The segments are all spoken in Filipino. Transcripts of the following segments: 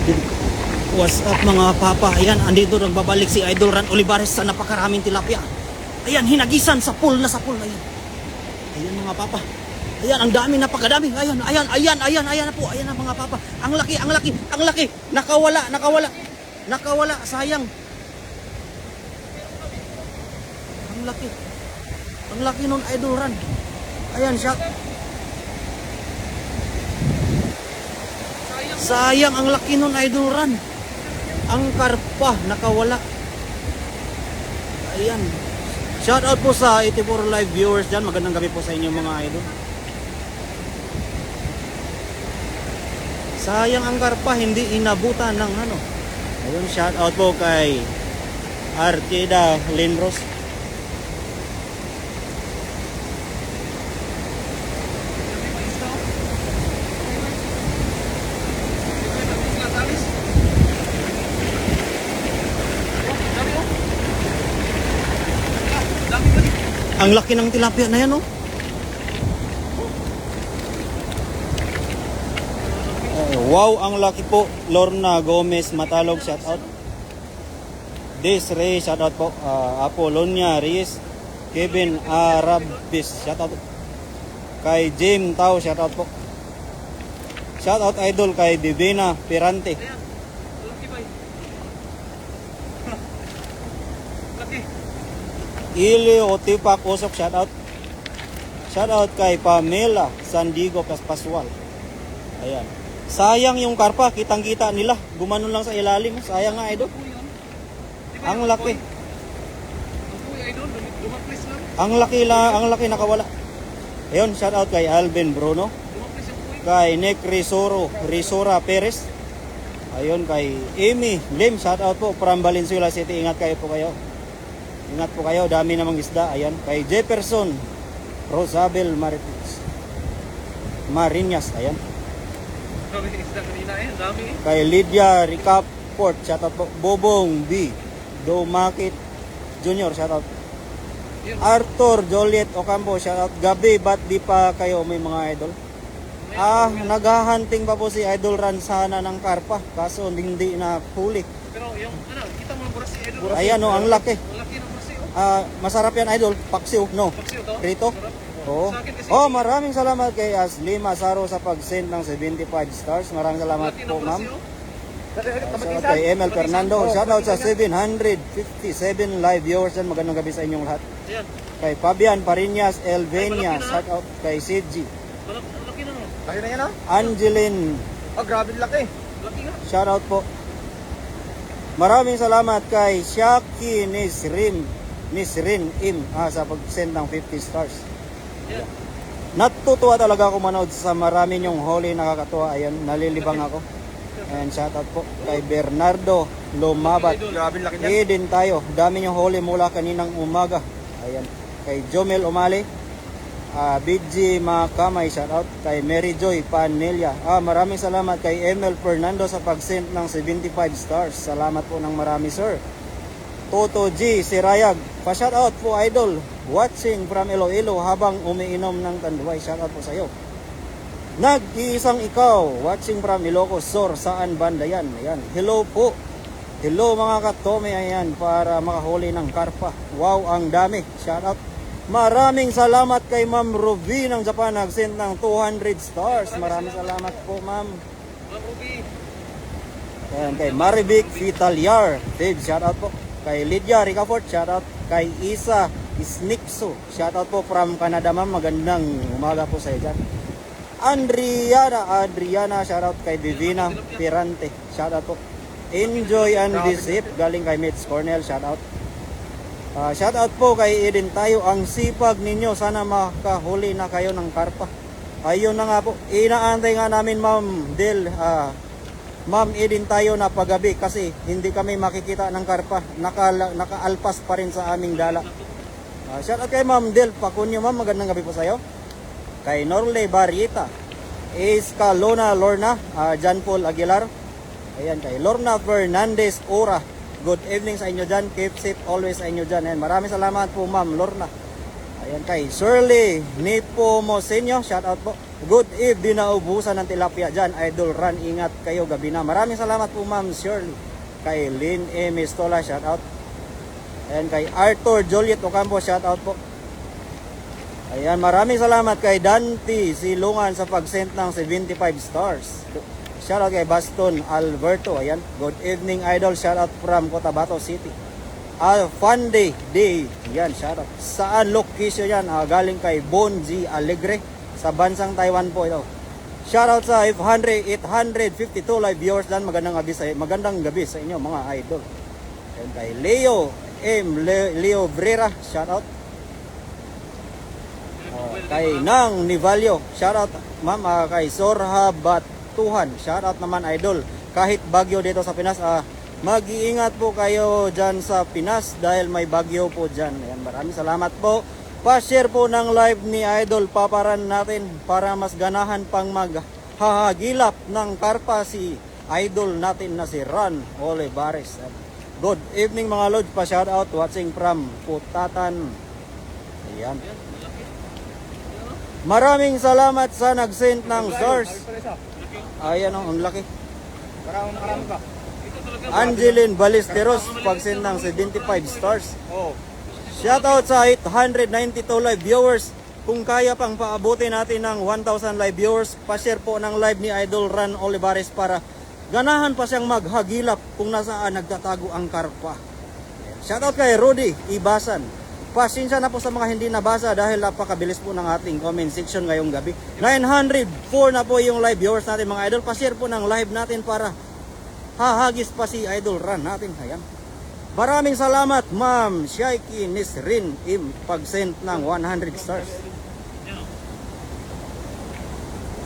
What's up mga papa? Ayan, andito nagbabalik si Idol Ran Olivares sa napakaraming tilapia. Ayan, hinagisan sa pool na. Ayan. Ayan mga papa. Ayan, ang dami, napakadami. Ayan na po. Ayan na mga papa. Ang laki. Nakawala, sayang. Ang laki nun, Idol Ran. Ayan siya. Sayang, ang laki nun, Idol Ran. Ang karpa, nakawala. Ayan. Shout out po sa 84 live viewers dyan. Magandang gabi po sa inyo mga idol. Sayang ang karpa, hindi inabutan ng ano. Ayun, shout out po kay Artida Lindros. Ang laki ng tilapia na yan, oh. Wow, ang laki po. Lorna Gomez Matalog, shout out. Desiree, shout out po. Apolonia Reyes, Kevin Arabis, shout out. Kay Jim Tao, shout out po. Shout out idol kay Divina Pirante. Ili Otipak Usok, shout out. Shout out kay Pamela Sandigo Paspaswal. Ayan. Sayang yung karpa, kitang-kita nila. Gumanon lang sa ilalim. Sayang nga, idol. Ang laki. Ang laki nakawala. Ayun, shout out kay Alvin Bruno. Kay Nick Risora Perez. Ayun, kay Amy Lim, shout out po from Valenzuela City. Ingat po kayo, dami namang isda. Ayan, kay Jefferson Rosabel Marinas, ayan. Kay Lydia Ricaport, shout out po. Bobong B Domakit Junior, shout out. Arthur Joliet Ocampo, shout out. Gabi, ba't di pa kayo may mga idol? Naghahunting pa po si Idol Ran sana ng karpa, kaso hindi na huli. Pero yung kita mo burasi idol. Ayan, oh, ang laki. Ang laki ng burasi, masarap yan, idol. Paksiw, no? Paksiw to? Rito? Oo. Maraming salamat kay Asli Masaro sa pag-send ng 75 stars. Maraming salamat po, ma'am. Shout out kay Emel Fernando. Shout out sa 757 live viewers yan. Magandang gabi sa inyong lahat. Ayan. Kay Fabian Parinas Elvenia. Shout out kay CG. Laki na, no? Laki na yan, ha? Angeline. Grabe laki. Laki nga. Shout out po. Maraming salamat kay Shaki Nisrin Im sa pag-send ng 50 stars. Yeah. Natutuwa talaga ako manood sa marami niyong huli, nakakatuwa. Ayan, nalilibang ako. And shout out po kay Bernardo Lumabat. Grabe laki niyan. Din tayo. Dami niyong huli mula kaninang umaga. Ayan. Kay Jomel Umali. BG Makamay, shout out. Kay Mary Joy Panelia. Maraming salamat kay Emel Fernando sa pag-send ng 75 stars. Salamat po ng marami, sir. Toto G Sirayag, pa-shout out po idol. Watching from Iloilo habang umiinom ng tanduay. Shout out po sa iyo. Nag-iisang ikaw, watching from Ilocos Sur, saan banda yan? Ayan. Hello po. Hello mga katome, ayan, para makahuli ng karpa. Wow, ang dami. Shout out. Maraming salamat kay Ma'am Ruby ng Japan, nag-send ng 200 stars. Maraming salamat po, Ma'am. Ma'am Ruby. Ayan, kay Marivic Vitaliar, Dave, shout out po. Kay Lydia Ricafort, shout out. Kay Isa Isnikso, shout out po from Canada, ma'am. Magandang umaga po sa iyo dyan. Adriana, shout out. Kay Divina Pirante, shout out po. Enjoy and be safe, galing kay Mitch Cornell, shout out. Shout out po kay Eden Tayo. Ang sipag ninyo, sana makahuli na kayo ng karpa. Ayun na nga po, inaantay nga namin, Ma'am Del, Ma'am Eden Tayo, na paggabi kasi hindi kami makikita ng karpa. Nakaalpas pa rin sa aming dala. Shout out kay Ma'am Del Pacunyo, ma'am. Magandang gabi po sa iyo. Kay Norle Barrieta, Escalona Lorna, John Paul Aguilar. Ayan, kay Lorna Fernandez Ora. Good evening sa inyo dyan. Keep safe always sa inyo dyan. Ayan, maraming salamat po, Ma'am Lorna. Ayan, kay Shirley Nepomosenyo, shout out po. Good eve, di naubusan ng tilapia dyan. Idol Ran, ingat kayo gabi na. Maraming salamat po Ma'am Shirley. Kay Lynn A. Mistola, shout out. And kay Arthur Joliet Ocampo, shout out po. Ayan, maraming salamat kay Dante Silungan sa pag-send ng 75 stars. Shout out kay Baston Alberto. Ayan, good evening idol. Shout out from Cotabato City. Fun day. Yan, shout out. Saan location yan? Galing kay Bon G. Alegre sa bansang Taiwan po ito. Shout out sa 852 live viewers dan. Magandang gabi sa inyo mga idol. And kay Leo Brera, shout out. Kay Nang Nivalio, shout out ma'am. Kay Sorha Batuhan, shout out naman idol. Kahit bagyo dito sa Pinas, mag-iingat po kayo dyan sa Pinas dahil may bagyo po dyan. Ayan, maraming salamat po. Pa-share po ng live ni Idol Paparan natin para mas ganahan pang maghahagilap ng karpa si Idol natin na si Ran Olivares. Good evening mga Lods, pa-shout out watching from Putatan. Ayan. Maraming salamat sa nag-send ng stars. Ayan o, ang laki. Marami pa. Angeline Ballesteros, pag-send ng 75 stars. Oh. Shoutout sa 892 live viewers. Kung kaya pang paabutin natin ng 1,000 live viewers, pa-share po ng live ni Idol Ran Olivares para ganahan pa siyang maghagilap kung nasaan nagtatago ang karpa. Shoutout kay Rudy Ibasan. Pasensya na po sa mga hindi nabasa dahil napakabilis po ng ating comment section ngayong gabi. 904 na po yung live viewers natin mga idol. Pa-share po ng live natin para hahagis pa si Idol Ran natin. Ayan. Maraming salamat Ma'am Shaiki Nisrin Im pag-send ng 100 stars.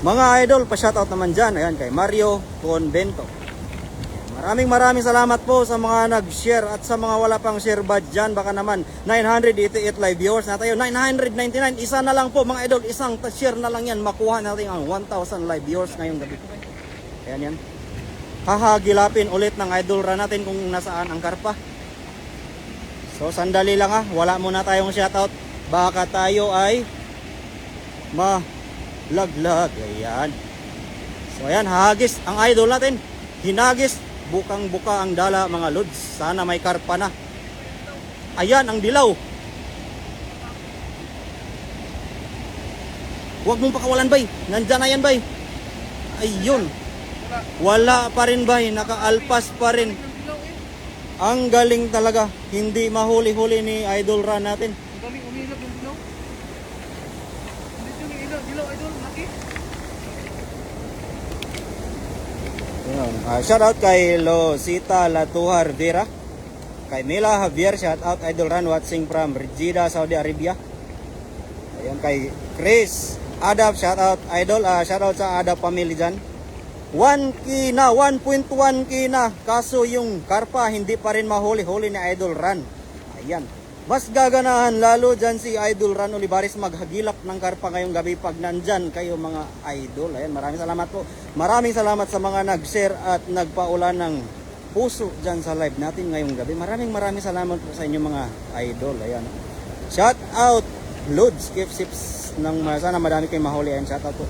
Mga idol, pa-shoutout naman dyan. Ayan, kay Mario Convento. Maraming salamat po sa mga nag-share at sa mga wala pang share badge dyan. Baka naman 988 live viewers na tayo. 999, isa na lang po mga idol. Isang share na lang yan. Makuha natin ang 1,000 live viewers ngayong gabi. Ayan yan. Hahagilapin ulit ng Idol Ran natin kung nasaan ang karpa. So sandali lang wala muna tayong shoutout. Baka tayo ay malaglag. Ayan. So ayan, hahagis ang idol natin. Hinagis, bukang-buka ang dala mga Lods. Sana may karpa na. Ayan ang dilaw. Huwag mong pakawalan bay. Nandyan na yan bay. Ayun. Wala pa rin bay, nakaalpas pa rin. Ang galing talaga, hindi mahuli-huli ni Idol Ran natin. Ang galing umilag yung dilaw. Hindi yung dilaw idol, laki. Shout out kay Losita Latuhar Vera. Kay Mila Javier, shout out Idol Ran watching from Jeddah, Saudi Arabia. Ayan kay Chris Adab, shout out Idol, shout out sa Adab family dyan. 1K na, 1.1K na. Kaso yung karpa hindi pa rin mahuli-huli ni Idol Ran. Ayan. Mas gaganahan lalo dyan si Idol Ran Olivares maghagilap ng karpa ngayong gabi pag nandyan kayo mga idol. Ayan, maraming salamat po. Maraming salamat sa mga nag-share at nagpaulan ng puso dyan sa live natin ngayong gabi. Maraming salamat po sa inyo mga idol. Ayan. Shout out Lods, keep sips ng sana madami kayong mahuli. Ayan, shout out po.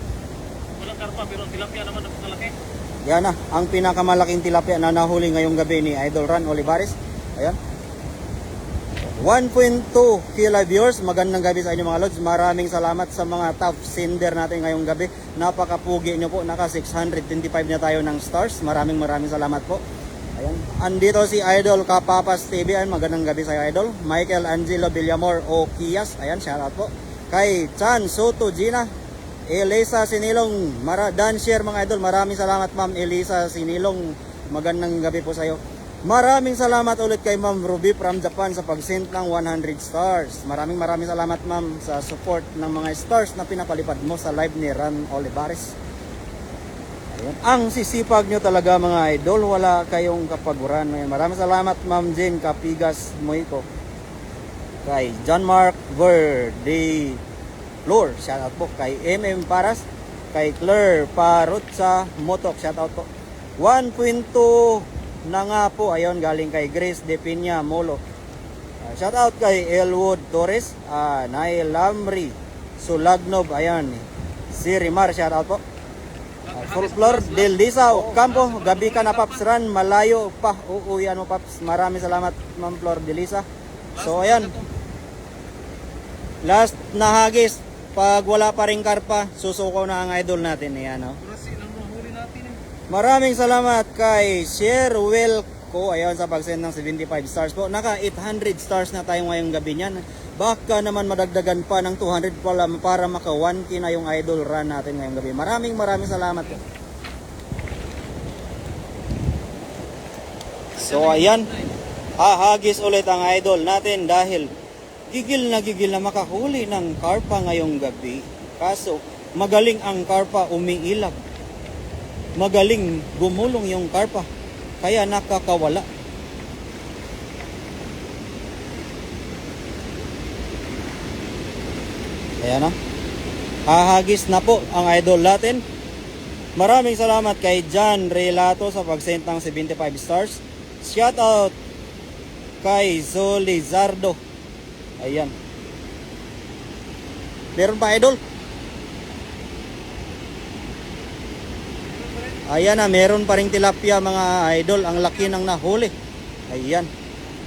Walang karpa pero ang tilapia naman napakalaki. Yan na, ang pinakamalaking tilapia na nahuli ngayong gabi ni Idol Ran Olivares. Ayan. 1.2 kilo viewers. Magandang gabi sa inyo mga Lods. Maraming salamat sa mga top sender natin ngayong gabi. Napakapugi nyo po. Naka 625 na tayo ng stars. Maraming salamat po. Ayan. Andito si Idol Kapapas TV. Ayan, magandang gabi sa iyo Idol. Michael Angelo Villamor o Kias. Ayan, shout out po. Kay Chan Soto Gina. Elisa Sinilong, dan share mga idol. Maraming salamat Ma'am Elisa Sinilong. Magandang gabi po sa iyo. Maraming salamat ulit kay Ma'am Ruby from Japan sa pag-send ng 100 stars. Maraming salamat Ma'am sa support ng mga stars na pinapalipad mo sa live ni Ran Olivares. Ayan. Ang sisipag nyo talaga mga idol. Wala kayong kapaguran. Maraming salamat Ma'am Jane Capigas Moico. Kay John Mark Verde Lord, shout out po kay MM Paras, kay Claire Parutsa Motok, shout out po. 1.2 na nga po, ayon galing kay Grace De Piña Molo. Shout out kay Elwood Torres, Nail Lamri Sulagnob, ayan. Si Rimar, shout out po. Full floor, Del Disaw, Campo, gabi ka na Paps Ran, malayo pa, uuwian mo Paps. Maraming salamat Ma'am Flor Delisa. So ayan, last na hagis, pag wala pa rin karpa, susuko na ang idol natin. Ayan, oh. Kurasi lang mga huli natin eh. Maraming salamat kay Sherwell ko, ayan, sa pag-send ng 75 stars po. Naka 800 stars na tayo ngayong gabi niyan. Baka naman madagdagan pa ng 200 para maka 1K na yung idol run natin ngayong gabi. Maraming salamat po. So ayan, hahagis ulit ang idol natin dahil gigil na makahuli ng karpa ngayong gabi. Kaso magaling ang karpa umiilag. Magaling gumulong yung karpa kaya nakakawala. Ayan na. Hahagis na po ang idol natin. Maraming salamat kay John Relato sa pag-send ng 75 stars. Shout out kay Zolizardo. Ayan. Meron pa idol? Ayan na, meron pa ring tilapia mga idol. Ang laki ng nahuli. Ayan.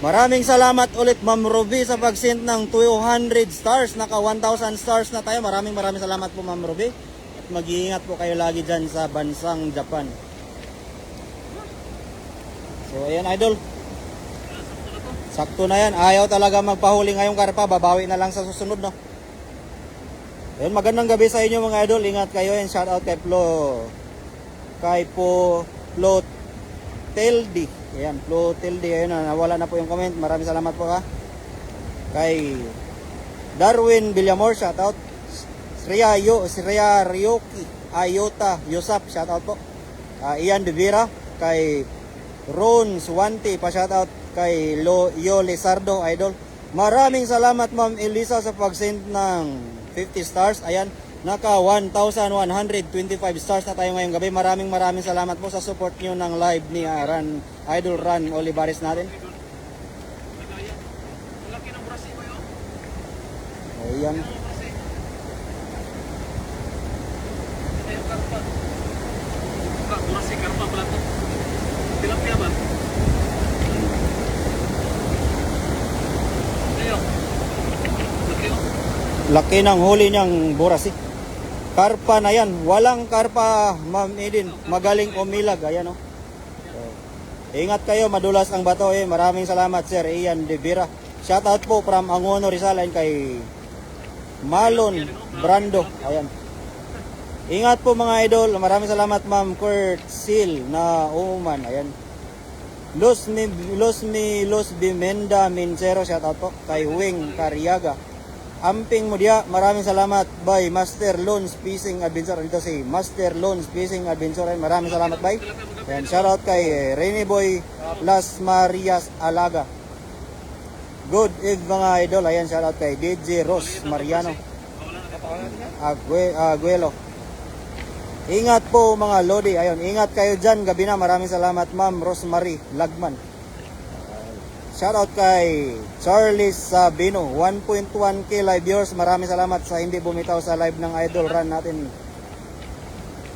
Maraming salamat ulit Ma'am Ruby sa pag-send ng 200 stars. Naka 1,000 stars na tayo. Maraming salamat po Ma'am Ruby. At mag-iingat po kayo lagi dyan sa bansang Japan. So ayan idol. Sakto na yan. Ayaw talaga magpahuli ngayong karpa. Babawi na lang sa susunod, no? Ayun, magandang gabi sa inyo mga idol. Ingat kayo and shout out kay Flo Teldi. Ayan, Flo Teldi. Ayun, nawala na po yung comment. Maraming salamat po ha. Kay Darwin Villamor, shout out. Sriya Ryoki Ayota Yusap, shout out po. Ian De Vera, kay Ron Suwante, pa shout out kay Yo Lizardo, idol. Maraming salamat Ma'am Elisa sa pag-send ng 50 stars. Ayan, naka 1,125 stars na tayo ngayong gabi. Maraming salamat po sa support nyo ng live ni Idol Ran Olivares natin. Malaki ng kurasi mo yun. Ayan. Ito yung karpa. Kurasi karpa pala ito. Tilapia ba? Laki ng huli niyang burasi. Karpa na yan. Walang karpa, Ma'am Edin. Magaling umilag. Ayan, oh. So, ingat kayo, madulas ang bato eh. Maraming salamat Sir Ian De Vera. Shout out po from Angono Rizal and kay Malon Brando. Ayan. Ingat po mga idol. Maraming salamat Ma'am Kurt Seal na Uman. Ayan. Los Bimenda Mincero, shout out po kay Wing Cariaga. Amping Mudia, maraming salamat by Master Loans Fishing Adventure. Dito si Master Loans Fishing Adventure. Maraming salamat by. And shout out kay Rene Boy Las Marias Alaga. Good eve mga idol. Ayan, shout out kay DJ Ros Mariano Aguelo. Ingat po mga Lodi. Ayun, ingat kayo dyan. Gabi na. Maraming salamat Ma'am Rosemary Lagman. Shout out kay Charlie Sabino. 1.1k live viewers. Maraming salamat sa hindi bumitaw sa live ng Idol Run natin.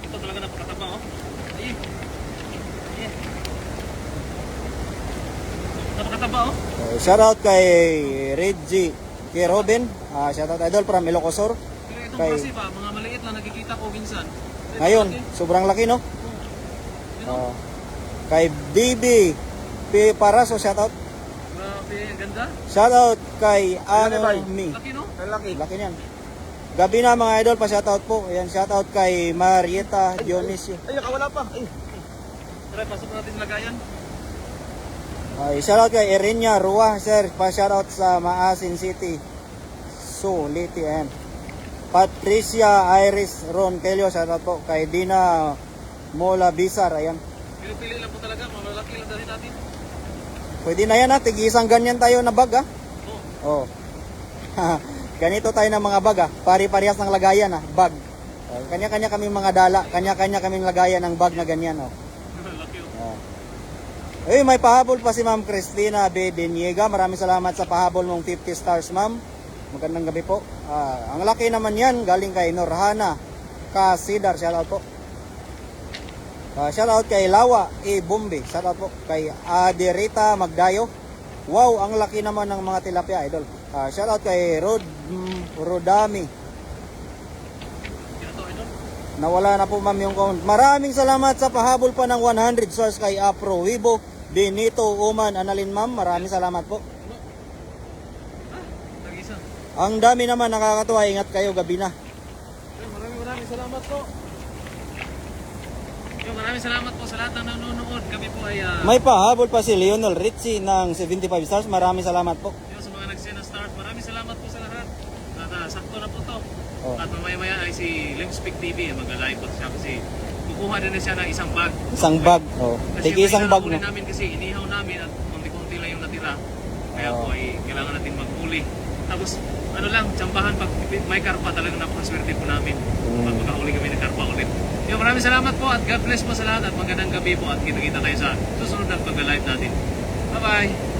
Ito talaga napakataba, oh. Ayun. Ayun. Napakataba, oh. Shout out kay Reggie kay Robin. Shout out Idol from Ilocosur. Pero itong Kay- kurasi pa, mga maliit lang nakikita ko minsan. Ito, Ngayon, laki. sobrang laki no? Yun, oh. Kay Bibi P. Paraso, shout out. Grabe, ang ganda. Shout out kay Anomi. Laki, no? Lalaki. Laki niyan. Gabi na mga idol, pa shout out po. Ayan, shout out kay Marieta Dionisio. Ay, nakawala pa. Ay. Tara, pasok natin lagayan. Ay, shout out kay Erinya Rua, sir. Pa shout out sa Maasin City. Liti, ayan. Patricia Iris Ron Kelio, shout out po kay Dina Mola Bisar, ayan. Pili-pili lang po talaga, mga malaki lang dali natin. Pwede na yan ha, tig-isang ganyan tayo na bag ha. Oh. Oh. Ganito tayo ng mga bag ha, pari-parehas ng lagayan ha, bag. Kanya-kanya kami mga dala, kanya-kanya kaming lagayan ng bag na ganyan oh. Laki, oh. Eh, may pahabol pa si Ma'am Cristina B. Deniega. Maraming salamat sa pahabol mong 50 stars, ma'am. Magandang gabi po. Ang laki naman yan, galing kay Norhana Kasidar, shoutout po. Shoutout kay Lawa E. Bombe, shoutout po. Kay Aderita Magdayo. Wow, ang laki naman ng mga tilapia, idol. Shoutout kay Rodami. Kaya to, idol. Nawala na po ma'am yung comment. Maraming salamat sa pahabol pa ng 100 stars kay Afro Wibo Benito Uman Analin ma'am. Maraming salamat po. Tag-isa. Ang dami naman, nakakatuwa. Ingat kayo, gabi na. Maraming salamat po. Maraming salamat po sa lahat ng nanonood. Kami po ay May pahabol pa si Lionel Ritchie ng 75 stars. Maraming salamat po. sa mga nagsend ng stars. Maraming salamat po sa lahat. At sakto na po to. Oh. At mamaya-maya ay si Limspick TV mag-live po siya kasi kukuha din na siya ng isang bag. Isang bag. Oh. Kasi Tigi isang bag huli mo. namin kasi inihaw namin at konti-konti lang yung natira. Kaya Oh. po ay kailangan natin maghuli. Tapos ano lang, tsambahan pag may karpa talagang napakaswerte po namin. Pag makahuli kami ng karpa ulit. Maraming salamat po at God bless po sa lahat at magandang gabi po at kita-kita tayo sa susunod na pag-live natin. Bye-bye!